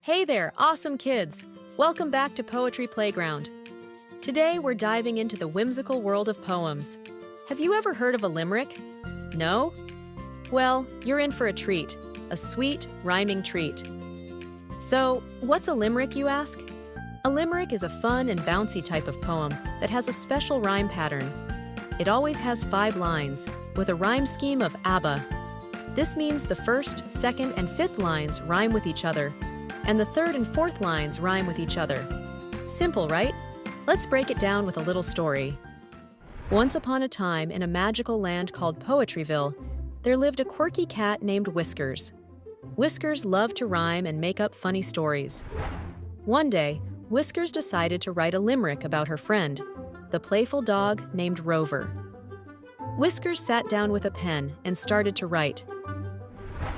Hey there, awesome kids! Welcome back to Poetry Playground. Today we're diving into the whimsical world of poems. Have you ever heard of a limerick? No? Well, you're in for a treat, a sweet, rhyming treat. So, what's a limerick, you ask? A limerick is a fun and bouncy type of poem that has a special rhyme pattern. It always has 5 lines, with a rhyme scheme of ABBA. This means the first, second, and fifth lines rhyme with each other, and the third and fourth lines rhyme with each other. Simple, right? Let's break it down with a little story. Once upon a time, in a magical land called Poetryville, there lived a quirky cat named Whiskers. Whiskers loved to rhyme and make up funny stories. One day, Whiskers decided to write a limerick about her friend, the playful dog named Rover. Whiskers sat down with a pen and started to write.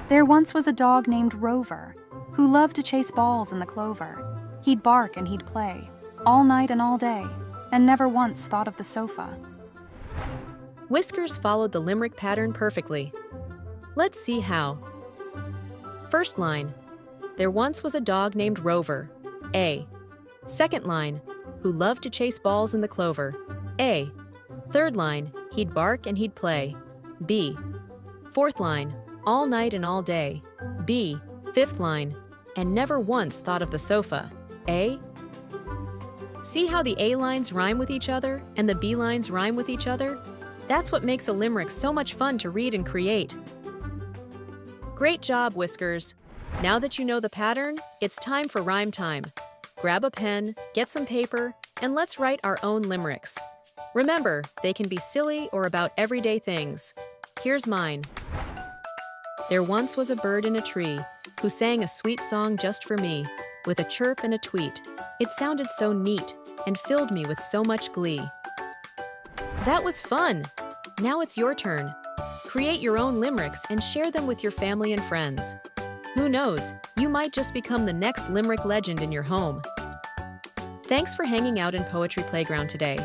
There once was a dog named Rover, who loved to chase balls in the clover. He'd bark and he'd play, all night and all day, and never once thought of the sofa. Whiskers followed the limerick pattern perfectly. Let's see how. First line, there once was a dog named Rover, A. Second line, who loved to chase balls in the clover, A. Third line, he'd bark and he'd play, B. Fourth line, all night and all day, B. Fifth line, and never once thought of the sofa, A. See how the A lines rhyme with each other and the B lines rhyme with each other? That's what makes a limerick so much fun to read and create. Great job, Whiskers! Now that you know the pattern, it's time for rhyme time. Grab a pen, get some paper, and let's write our own limericks. Remember, they can be silly or about everyday things. Here's mine. There once was a bird in a tree who sang a sweet song just for me, with a chirp and a tweet. It sounded so neat and filled me with so much glee. That was fun! Now it's your turn. Create your own limericks and share them with your family and friends. Who knows, you might just become the next limerick legend in your home. Thanks for hanging out in Poetry Playground today.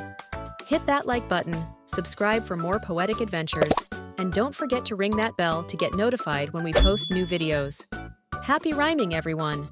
Hit that like button, subscribe for more poetic adventures, and don't forget to ring that bell to get notified when we post new videos. Happy rhyming, everyone!